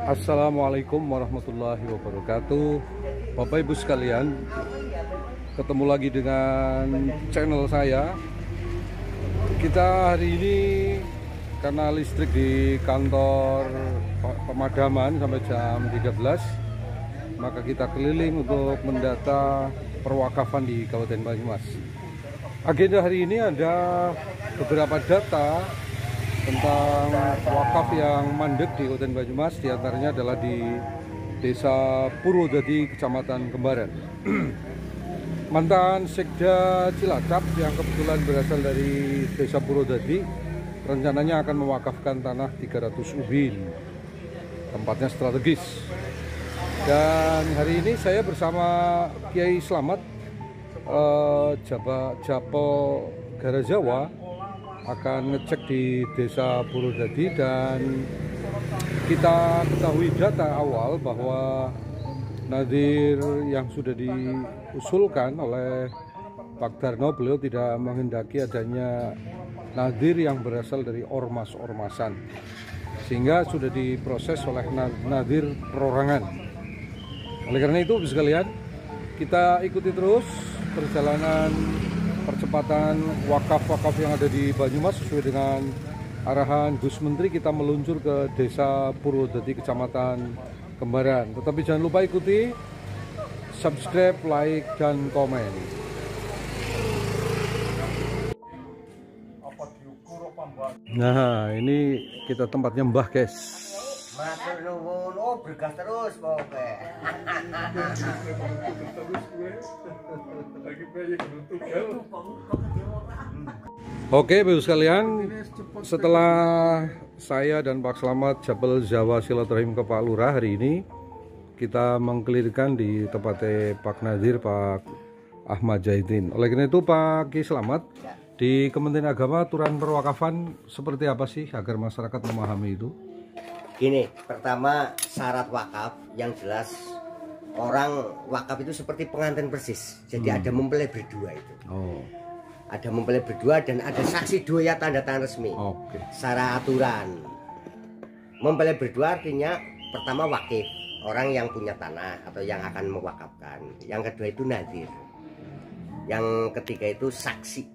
Assalamualaikum warahmatullahi wabarakatuh. Bapak Ibu sekalian, ketemu lagi dengan channel saya. Kita hari ini karena listrik di kantor pemadaman sampai jam 13, maka kita keliling untuk mendata perwakafan di Kabupaten Banyumas. Agenda hari ini ada beberapa data tentang wakaf yang mandek di Kabupaten Banyumas, diantaranya adalah di Desa Purwodadi, Kecamatan Kembaran. Mantan Sekda Cilacap yang kebetulan berasal dari Desa Purwodadi rencananya akan mewakafkan tanah 300 ubin, tempatnya strategis. Dan hari ini saya bersama Kiai Slamet Japo Garajawa akan ngecek di Desa Purwodadi, dan kita ketahui data awal bahwa nadir yang sudah diusulkan oleh Pak Darno, beliau tidak menghendaki adanya nadir yang berasal dari ormas-ormasan, sehingga sudah diproses oleh nadir perorangan. Oleh karena itu, sekalian, kita ikuti terus perjalanan percepatan wakaf-wakaf yang ada di Banyumas sesuai dengan arahan Gus Menteri. Kita meluncur ke Desa Purwodadi, Kecamatan Kembaran. Tetapi jangan lupa ikuti, subscribe, like, dan komen. Nah, ini kita tempatnya Mbah, guys. Matur nuwun, oh bergas terus pokoknya. Oke, Bapak sekalian, setelah saya dan Pak Slamet Japel Jawa silaturahim ke Pak Lurah, hari ini kita mengkelirkan di tempatnya Pak Nadir, Pak Ahmad Zaidin. Oleh karena itu, Pak Ki Slamet, di Kementerian Agama aturan perwakafan seperti apa sih agar masyarakat memahami itu? Gini, pertama syarat wakaf yang jelas, orang wakaf itu seperti pengantin persis. Jadi ada mempelai berdua itu. Oh. Ada mempelai berdua dan ada saksi dua ya, tanda tangan resmi. Oke. Secara aturan, mempelai berdua artinya pertama wakif, orang yang punya tanah atau yang akan mewakafkan. Yang kedua itu nadir. Yang ketiga itu saksi.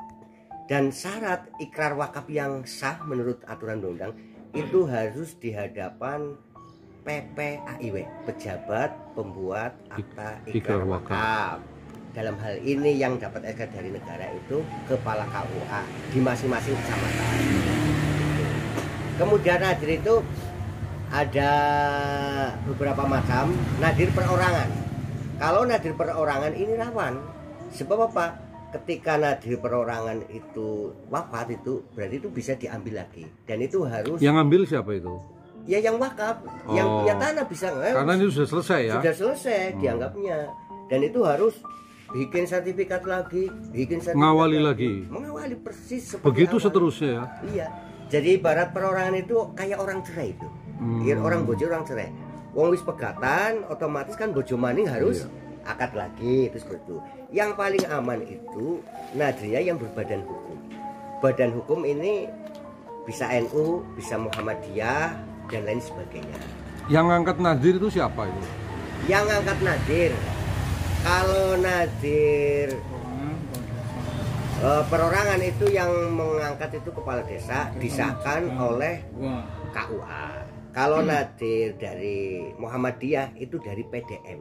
Dan syarat ikrar wakaf yang sah menurut aturan undang-undang itu harus di hadapan PPAIW, pejabat pembuat akta ikrar wakaf. Dalam hal ini yang dapat SK dari negara itu kepala KUA di masing-masing kecamatan. Kemudian nadir itu ada beberapa macam. Nadir perorangan. Kalau nadir perorangan ini rawan. Sebab apa? Ketika nadir perorangan itu wafat, itu berarti itu bisa diambil lagi, dan itu harus yang ambil siapa itu? Ya yang wakaf, yang punya tanah bisa karena ini sudah selesai ya, sudah selesai dianggapnya, dan itu harus bikin sertifikat lagi, mengawali lagi, mengawali persis begitu awal. Seterusnya ya. Iya, jadi ibarat perorangan itu kayak orang cerai itu. Orang bojo orang cerai, wong wis pegatan, otomatis kan bojo maning harus akad lagi, itu seperti itu. Yang paling aman itu nadirnya yang berbadan hukum. Badan hukum ini bisa NU, bisa Muhammadiyah, dan lain sebagainya. Yang ngangkat nadir itu siapa itu? Yang ngangkat nadir, kalau nadir perorangan itu yang mengangkat itu kepala desa, disahkan oleh KUA. Kalau nadir dari Muhammadiyah itu dari PDM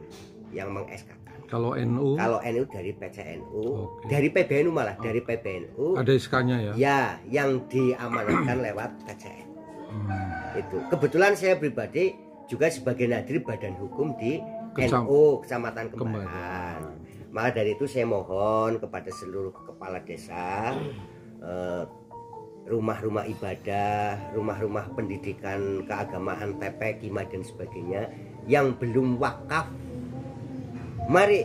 yang meng-SK. Kalau NU dari PCNU, dari PBNU malah dari PBNU. Ada SK-nya ya? Ya, yang diamanatkan lewat PCN. Itu. Kebetulan saya pribadi juga sebagai nadir badan hukum di NU Kecamatan Kembaran. Maka dari itu saya mohon kepada seluruh kepala desa, rumah-rumah ibadah, rumah-rumah pendidikan keagamaan, TP, Kima dan sebagainya yang belum wakaf, mari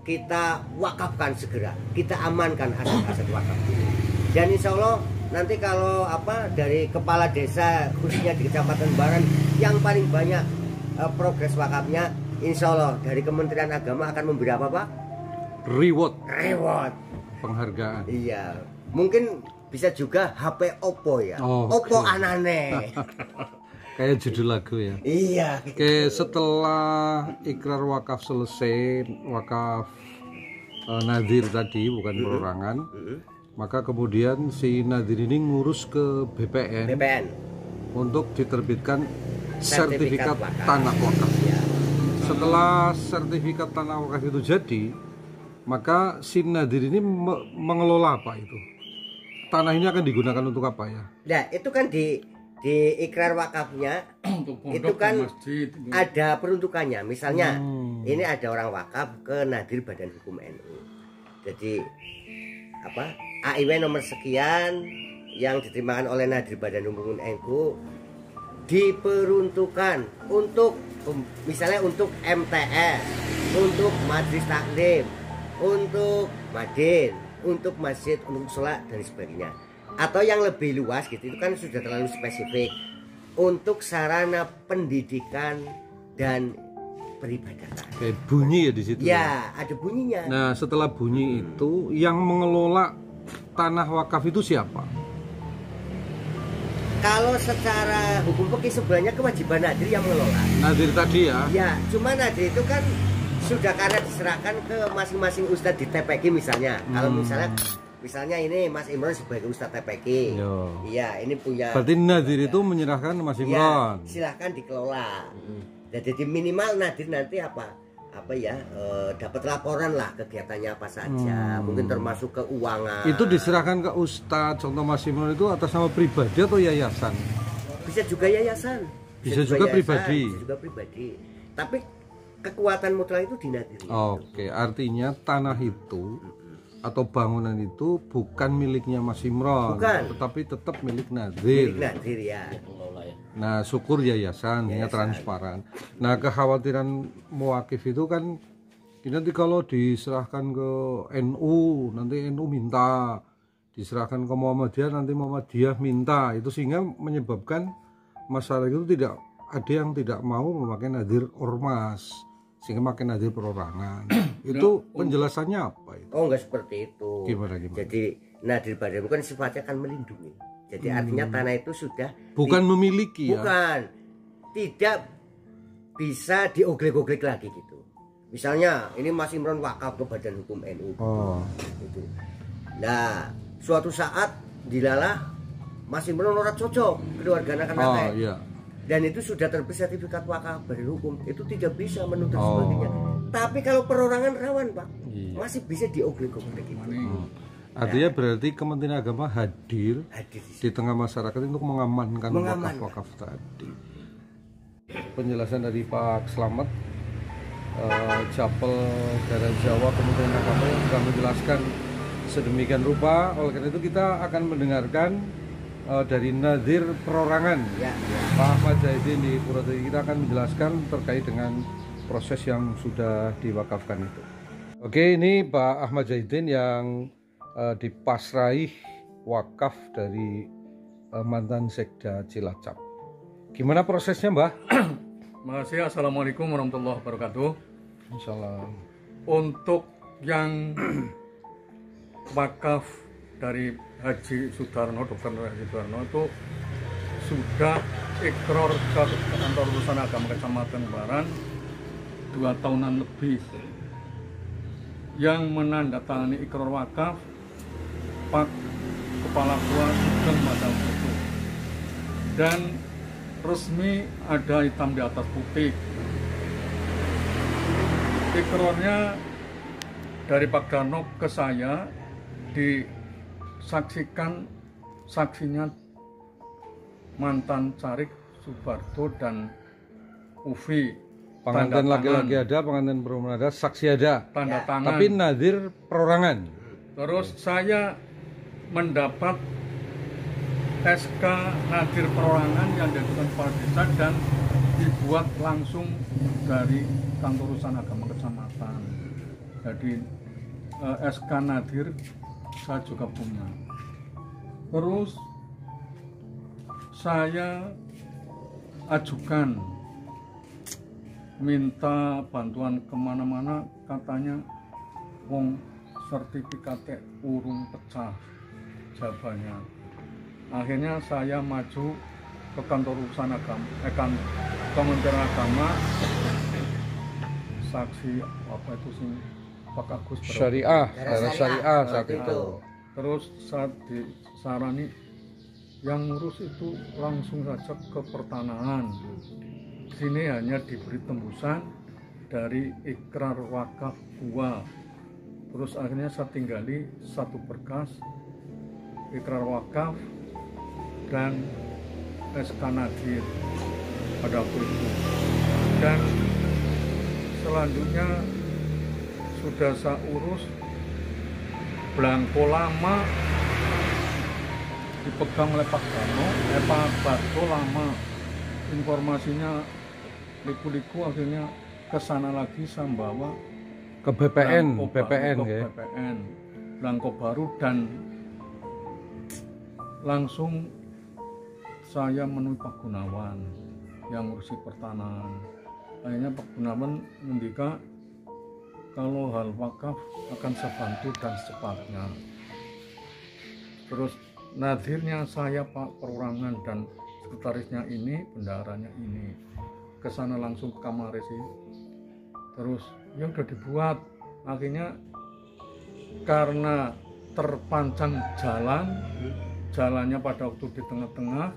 kita wakafkan segera, kita amankan aset-aset wakaf ini. Dan insya Allah nanti kalau dari kepala desa khususnya di Kecamatan Baran yang paling banyak progres wakafnya, insya Allah dari Kementerian Agama akan memberi apa Pak? Reward, penghargaan. Iya, mungkin bisa juga HP Oppo ya. Oppo anane. Kayak judul lagu ya. Iya. Oke, setelah ikrar wakaf selesai, wakaf nadir tadi bukan perorangan, maka kemudian si nadir ini ngurus ke BPN untuk diterbitkan sertifikat tanah wakaf. Ya. Setelah sertifikat tanah wakaf itu jadi, maka si nadir ini mengelola apa itu? Tanah ini akan digunakan untuk apa ya? Nah, itu kan di ikrar wakafnya itu kan masjid, ada peruntukannya. Misalnya ini ada orang wakaf ke Nadir Badan Hukum NU. Jadi apa? AIW nomor sekian yang diterimakan oleh Nadir Badan Hukum NU diperuntukkan untuk misalnya untuk MTS, untuk Majelis Taklim, untuk Madin, untuk masjid, untuk sholat dan sebagainya. Atau yang lebih luas gitu, itu kan sudah terlalu spesifik, untuk sarana pendidikan dan peribadatan. Kayak bunyi ya di situ. Ya, ada bunyinya. Nah, setelah bunyi itu yang mengelola tanah wakaf itu siapa? Kalau secara hukum fikih sebenarnya kewajiban nadir yang mengelola. Nadir tadi ya. Ya, cuma nadir itu kan sudah karena diserahkan ke masing-masing ustadz di TPQ misalnya. Kalau misalnya ini Mas Imron sebagai Ustadz TPQ. Iya, ini punya. Berarti nadir itu menyerahkan Mas Imron. Ya, silahkan dikelola. Jadi minimal nadir nanti dapat laporan lah kegiatannya apa saja. Mungkin termasuk keuangan. Itu diserahkan ke Ustadz. Contoh Mas Imron itu atas nama pribadi atau yayasan? Bisa juga yayasan. Bisa juga pribadi. Bisa juga pribadi. Tapi kekuatan mutlak itu di nadir. Oke, artinya tanah itu atau bangunan itu bukan miliknya Mas Imron, tetapi tetap milik nadir. Milik nadir ya. Nah, syukur yayasan, ya transparan. Nah, kekhawatiran muwakif itu kan nanti kalau diserahkan ke NU, nanti NU minta, diserahkan ke Muhammadiyah, nanti Muhammadiyah minta, itu sehingga menyebabkan masyarakat itu tidak ada yang tidak mau memakai nadir ormas, sehingga makin nadir perorangan. Itu penjelasannya apa itu? Oh, enggak seperti itu. Gimana? Jadi nadir badan bukan sifatnya kan melindungi. Jadi artinya tanah itu sudah bukan memiliki ya. Bukan. Tidak bisa dioglek-oglek lagi gitu. Misalnya ini Mas Imron wakaf ke Badan Hukum NU. Gitu. Nah, suatu saat dilalah Mas Imron ora cocok keluarga anak-anak. Iya. Dan itu sudah terbit sertifikat wakaf Badan Hukum, itu tidak bisa menuntut sebagainya. Tapi kalau perorangan rawan, Pak, masih bisa dioglek-oglek gitu. Artinya berarti Kementerian Agama hadir di tengah masyarakat untuk mengamankan wakaf-wakaf tadi. Penjelasan dari Pak Slamet, Japel Daerah Jawa Kementerian Agama yang sudah menjelaskan sedemikian rupa. Oleh karena itu kita akan mendengarkan dari nadir perorangan Pak Ahmad Zaidin di Purwodadi. Kita akan menjelaskan terkait dengan proses yang sudah diwakafkan itu. Oke, ini Pak Ahmad Zaidin yang dipasrahi wakaf dari mantan Sekda Cilacap. Gimana prosesnya, Mbah? Makasih. Assalamualaikum warahmatullahi wabarakatuh. Insyaallah. Untuk yang wakaf dari Haji Sudarno, Dr. Haji Sudarno itu sudah ikrar ke kantor urusan agama Kecamatan Baran 2 tahunan lebih. Yang menandatangani ikrar wakaf Pak Kepala Tua Sugeng Madalfoto, dan resmi ada hitam di atas putih. Ikrarnya dari Pak Darno ke saya disaksikan saksinya mantan Carik Subarto dan Ufi. Pengantin laki-laki ada, pengantin perempuan ada, saksi ada. Tanda tangan. Tapi nadir perorangan. Terus saya mendapat SK nadir perorangan yang diajukan kepala desa dan dibuat langsung dari kantor urusan agama kecamatan. Jadi SK nadir saya juga punya. Terus saya ajukan minta bantuan kemana-mana, katanya wong sertifikatnya urung pecah jawabannya. Akhirnya saya maju ke kantor urusan agama, Kementerian Agama, saksi apa itu sih Pak Agus Syariah, daerah syariah saat itu. Terus saat disarani yang ngurus itu langsung saja ke pertanahan. Sini hanya diberi tembusan dari ikrar wakaf gua. Terus akhirnya saya tinggali satu berkas ikrar wakaf dan SK Nadir pada waktu itu. Dan selanjutnya sudah saya urus belangko lama dipegang oleh Pak Dano, Pak Barto lama, informasinya liku-liku, akhirnya ke sana lagi saya membawa Ke BPN, belangko BPN baru, ya. ke BPN, belangko baru, dan langsung saya menemui Pak Gunawan yang ngurusi pertanahan. Akhirnya Pak Gunawan mendika kalau hal wakaf akan saya bantu dan secepatnya. Terus nadirnya saya Pak Perorangan dan sekretarisnya ini, bendaharanya ini, ke sana langsung ke kamar sih. Terus yang udah dibuat, akhirnya karena terpancang jalannya pada waktu di tengah-tengah,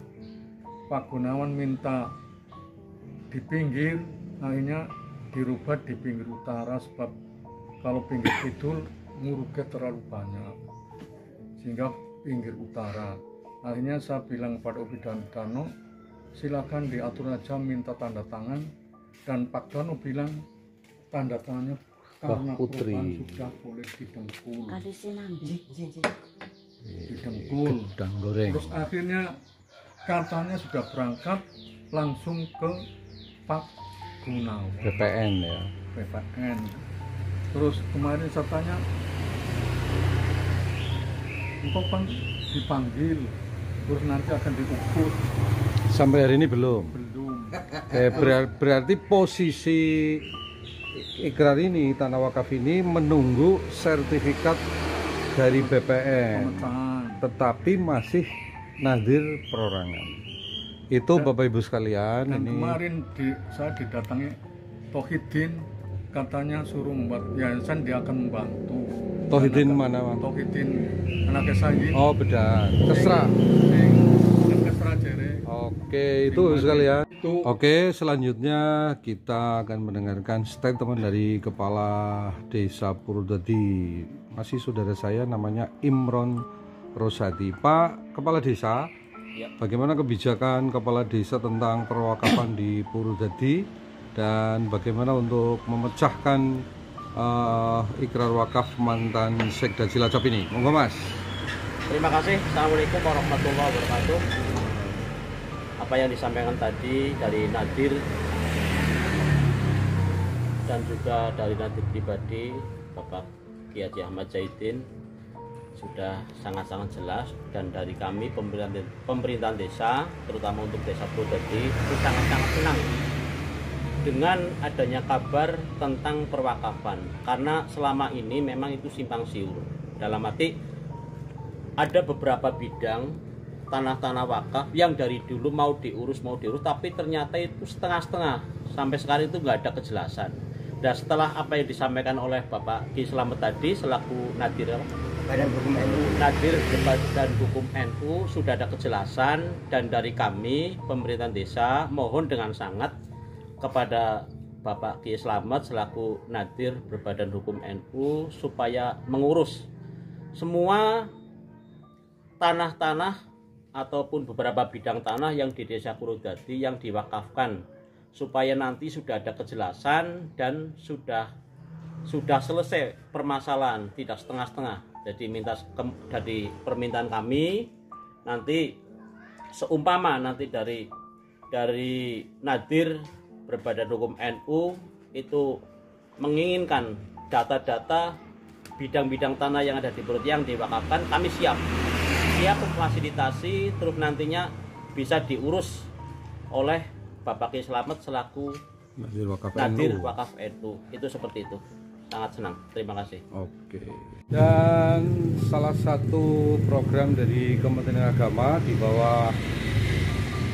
Pak Gunawan minta di pinggir, akhirnya dirubah di pinggir utara, sebab kalau pinggir kidul nguruknya terlalu banyak, sehingga pinggir utara. Akhirnya saya bilang kepada Obi dan Dano, silakan diatur aja minta tanda tangan, dan Pak Dano bilang tanda tangannya karena Putri sudah boleh didengkul. Gedang goreng. Terus akhirnya katanya sudah berangkat langsung ke Pak Gunawan BPN ya. BPN. Terus kemarin saya tanya, engkau kan dipanggil, terus nanti akan diukur. Sampai hari ini belum. Berarti posisi ikrar ini, tanah wakaf ini menunggu sertifikat dari BPN, tetapi masih nadir perorangan. Itu Bapak Ibu sekalian. Dan ini kemarin saya didatangi Tohidin, katanya suruh membuat yayasan, dia akan membantu. Tohidin mana, Bang? Tohidin anaknya saya. Oh, beda. Kesra. Kesra Jere. Oke, itu sekalian. Oke, selanjutnya kita akan mendengarkan statement dari Kepala Desa Purwodadi. Masih saudara saya namanya Imron Rosadi. Pak Kepala Desa, bagaimana kebijakan Kepala Desa tentang perwakafan di Purwodadi dan bagaimana untuk memecahkan ikrar wakaf mantan Sekda Cilacap ini? Monggo Mas. Terima kasih. Assalamualaikum warahmatullahi wabarakatuh. Apa yang disampaikan tadi dari Nadir dan juga dari Nadir pribadi Bapak Kiai Haji Ahmad Zaidin sudah sangat-sangat jelas, dan dari kami pemerintahan desa, terutama untuk Desa Purwodadi, itu sangat-sangat senang dengan adanya kabar tentang perwakafan, karena selama ini memang itu simpang siur. Dalam arti ada beberapa bidang tanah-tanah wakaf yang dari dulu mau diurus, tapi ternyata itu setengah-setengah, sampai sekarang itu nggak ada kejelasan. Dan setelah apa yang disampaikan oleh Bapak Ki Slamet tadi selaku Nadir Badan Hukum NU, Nadir Badan Hukum NU, sudah ada kejelasan, dan dari kami pemerintahan desa mohon dengan sangat kepada Bapak Ki Slamet selaku Nadir Berbadan Hukum NU supaya mengurus semua tanah-tanah ataupun beberapa bidang tanah yang di Desa Purwodadi yang diwakafkan, supaya nanti sudah ada kejelasan dan sudah selesai permasalahan, tidak setengah-setengah. Jadi dari permintaan kami nanti seumpama nanti dari Nadir Berbadan Hukum NU itu menginginkan data-data bidang-bidang tanah yang ada di Purwodadi yang diwakafkan, kami siap memfasilitasi, terus nantinya bisa diurus oleh Bapak Ki Slamet selaku Nadir Wakaf NU. Itu seperti itu. Sangat senang. Terima kasih. Oke. Dan salah satu program dari Kementerian Agama di bawah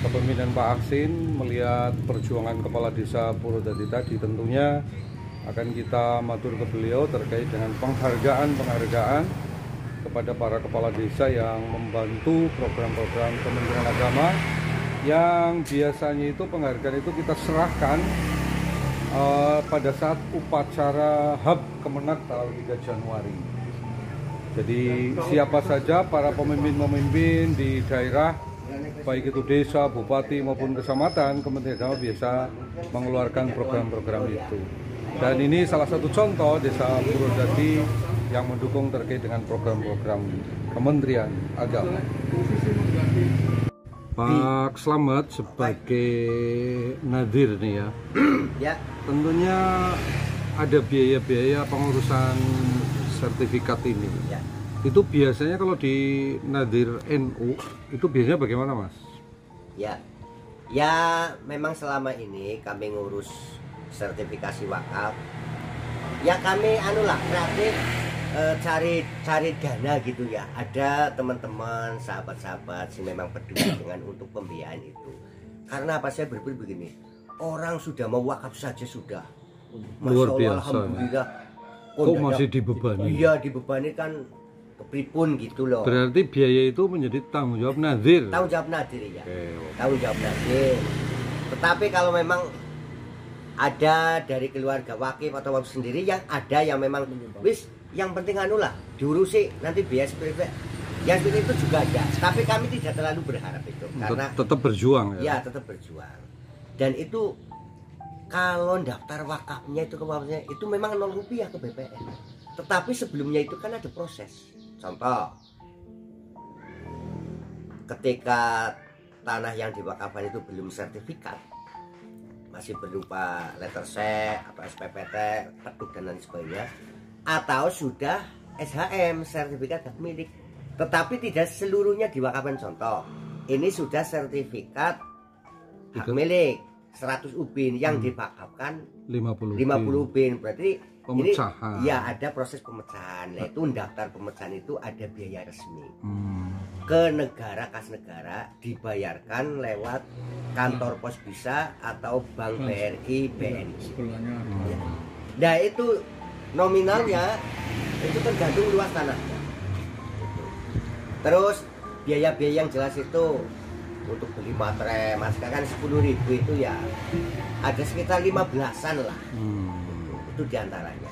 kepemimpinan Pak Aksin, melihat perjuangan Kepala Desa Purwodadi tadi, tentunya akan kita matur ke beliau terkait dengan penghargaan kepada para kepala desa yang membantu program-program Kementerian Agama, yang biasanya itu penghargaan itu kita serahkan pada saat upacara HUB Kemenak tanggal 3 Januari. Jadi siapa saja para pemimpin-pemimpin di daerah, baik itu desa, bupati maupun kecamatan, Kementerian Agama biasa mengeluarkan program-program itu. Dan ini salah satu contoh Desa Purwodadi yang mendukung terkait dengan program-program Kementerian Agama. Pak Slamet sebagai nadir nih ya, Ya, tentunya ada biaya-biaya pengurusan sertifikat ini. ya. Itu biasanya kalau di nadir NU itu biasanya bagaimana, Mas? Ya, memang selama ini kami ngurus sertifikasi wakaf. Ya kami kreatif, cari dana gitu ya. Ada teman-teman, sahabat-sahabat sih memang peduli dengan untuk pembiayaan itu. Karena apa, saya berpikir begini, orang sudah mau wakaf saja sudah. Luar biasa. Alhamdulillah. Kok masih dibebani? Iya, dibebani kan kepripun gitu loh. Berarti biaya itu menjadi tanggung jawab nadir. Tanggung jawab nadir ya. Oke. Tanggung jawab nadir. Tetapi kalau memang ada dari keluarga wakif atau wakif sendiri, yang ada yang memang wis yang penting diurusi nanti biaya seperti yang seperti itu juga ada. Tapi kami tidak terlalu berharap itu karena tetap berjuang ya. Ya tetap berjuang. Dan itu kalau daftar wakafnya itu memang 0 rupiah ke BPN. Tetapi sebelumnya itu kan ada proses. Contoh, ketika tanah yang diwakafkan itu belum sertifikat, masih berupa letter C atau SPPT, peduk dan lain sebagainya, atau sudah SHM, sertifikat hak milik, tetapi tidak seluruhnya diwakafkan. Contoh, ini sudah sertifikat hak milik 100 ubin yang diwakafkan 50 ubin, berarti pemecahan. Ini ya ada proses pemecahan. Nah, itu daftar pemecahan itu ada biaya resmi ke negara, kas negara, dibayarkan lewat kantor pos bisa atau bank BRI, BNI. Ya. Nah itu nominalnya itu tergantung luas tanahnya. Terus biaya-biaya yang jelas itu untuk beli materai, kan 10.000 itu ya ada sekitar 15-an lah. Itu diantaranya.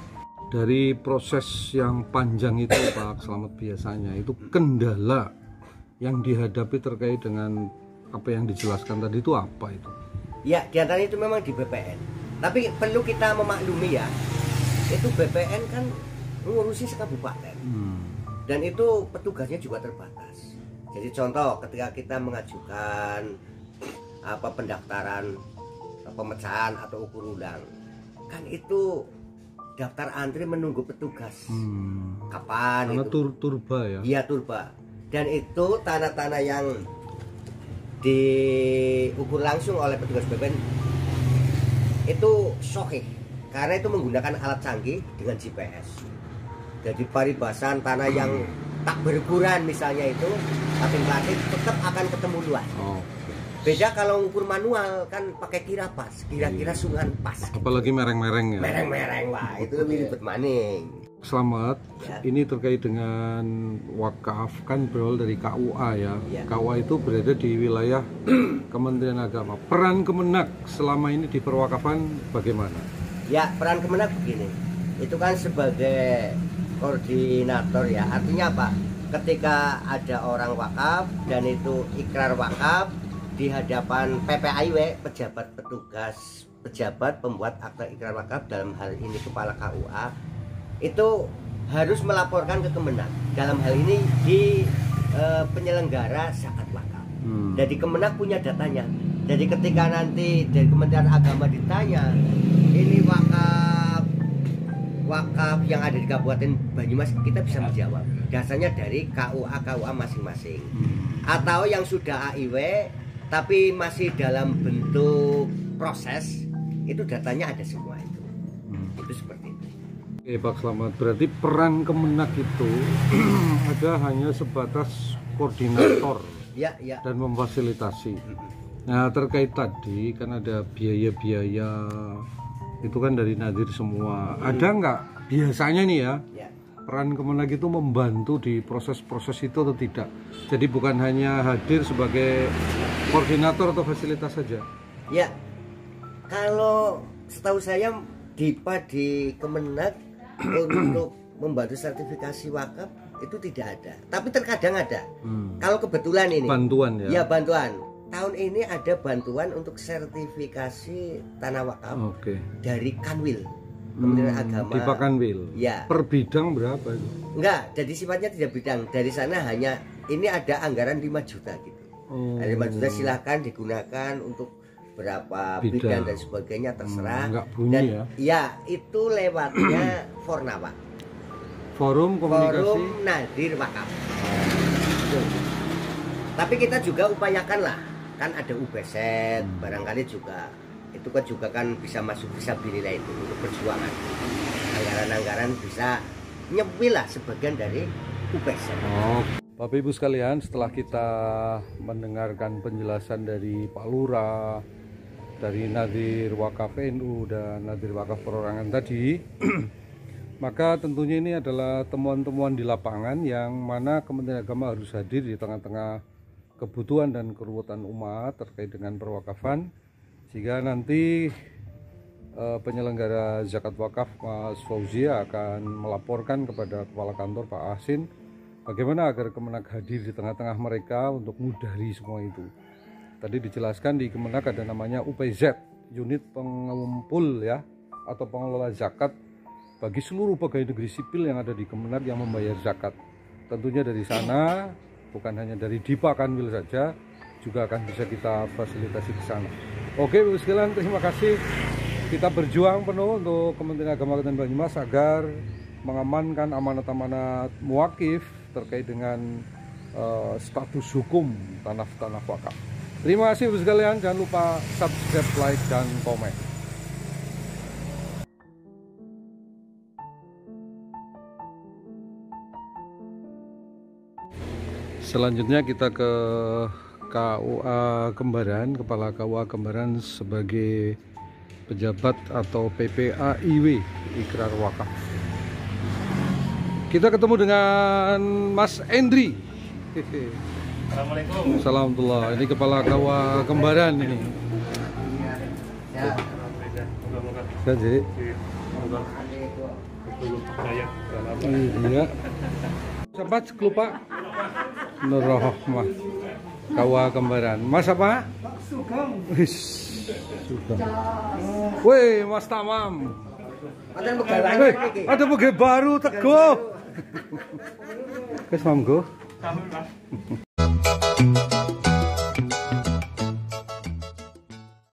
Dari proses yang panjang itu Pak Slamet, biasanya itu kendala yang dihadapi terkait dengan apa yang dijelaskan tadi itu apa itu? Ya diantaranya itu memang di BPN. Tapi perlu kita memaklumi ya, itu BPN kan mengurusi sekabupaten dan itu petugasnya juga terbatas. Jadi contoh ketika kita mengajukan pendaftaran pemecahan atau ukur ulang, kan itu daftar antri menunggu petugas. Kapan? Karena itu turba ya? Iya turba. Dan itu tanah-tanah yang diukur langsung oleh petugas BPN itu sahih karena itu menggunakan alat canggih dengan GPS. Jadi paribasan tanah yang tak berukuran misalnya itu tapi plastik tetap akan ketemu luas. Beda kalau ukur manual kan pakai kira pas, kira-kira sungan pas. Apalagi mereng-mereng ya. Mereng-mereng wah itu lebih ribet maning. Selamat. Ya. Ini terkait dengan wakaf kan berawal dari KUA ya. KUA itu berada di wilayah Kementerian Agama. Peran Kemenak selama ini di perwakafan bagaimana? Ya peran Kemenak begini. Itu kan sebagai koordinator ya. Artinya apa? Ketika ada orang wakaf dan itu ikrar wakaf di hadapan PPAIW, pejabat petugas, pejabat pembuat akta ikrar wakaf, dalam hal ini kepala KUA, itu harus melaporkan ke Kemenak. Dalam hal ini di penyelenggara zakat wakaf. Jadi Kemenak punya datanya. Jadi ketika nanti dari Kementerian Agama ditanya, ini wakaf yang ada di Kabupaten Banyumas, kita bisa menjawab. Dasarnya dari KUA masing-masing. Atau yang sudah AIW tapi masih dalam bentuk proses, itu datanya ada semua itu. Itu seperti itu. Oke Pak Slamet, berarti peran Kemenak itu ada hanya sebatas koordinator ya. Dan memfasilitasi. Nah, terkait tadi kan ada biaya-biaya itu kan dari Nadir semua. Ada nggak biasanya nih ya, Ya. peran Kemenag itu membantu di proses-proses itu atau tidak? Jadi bukan hanya hadir sebagai koordinator atau fasilitas saja. Ya, kalau setahu saya DIPA di Kemenag untuk membantu sertifikasi wakaf itu tidak ada. Tapi terkadang ada. Kalau kebetulan ini Bantuan ya? Ya, bantuan. Tahun ini ada bantuan untuk sertifikasi tanah wakaf Oke. dari Kanwil, Kementerian Agama. Di Pakanwil. Ya. Per bidang berapa itu? Enggak, jadi sifatnya tidak bidang. Dari sana hanya ini ada anggaran 5 juta gitu. Oh. 5 juta silahkan digunakan untuk berapa bidang dan sebagainya terserah. Enggak bunyi Dan ya? ya itu lewatnya Fornawa, Forum komunikasi. Forum Nadir Wakaf. Tapi kita juga upayakan lah, kan ada UBZ, barangkali juga itu kan juga kan bisa masuk fisabilillah itu untuk perjuangan. Anggaran-anggaran bisa nyepil lah sebagian dari UBZ. Oh, Bapak Ibu sekalian, setelah kita mendengarkan penjelasan dari Pak Lurah, dari Nadir Wakaf NU dan Nadir Wakaf Perorangan tadi, maka tentunya ini adalah temuan-temuan di lapangan yang mana Kementerian Agama harus hadir di tengah-tengah kebutuhan dan keruwetan umat terkait dengan perwakafan, sehingga nanti penyelenggara zakat wakaf Mas Fauzia akan melaporkan kepada Kepala Kantor Pak Asin bagaimana agar Kemenag hadir di tengah-tengah mereka untuk mudahri semua itu. Tadi dijelaskan di Kemenag ada namanya UPZ, unit pengumpul ya, atau pengelola zakat bagi seluruh pegawai negeri sipil yang ada di Kemenag yang membayar zakat. Tentunya dari sana, bukan hanya dari DIPA Kanwil saja, juga akan bisa kita fasilitasi ke sana. Oke, Bapak sekalian, terima kasih. Kita berjuang penuh untuk Kementerian Agama Kabupaten Banyumas agar mengamankan amanat-amanat muwakif terkait dengan status hukum tanah-tanah wakaf. Terima kasih Bapak sekalian, jangan lupa subscribe, like, dan komen. Selanjutnya kita ke KUA Kembaran, Kepala KUA Kembaran sebagai pejabat atau PPAIW Ikrar Wakaf. Kita ketemu dengan Mas Endri. Assalamualaikum. Assalamualaikum. Ini Kepala KUA Kembaran ini. Jadi, iya. Siapa lupa? Nur Rahmah, KUA Kembaran. Mas apa? Sugeng. Sugeng. Woi, Mas Tamam. Ada pegawai baru Teguh. Kes monggo.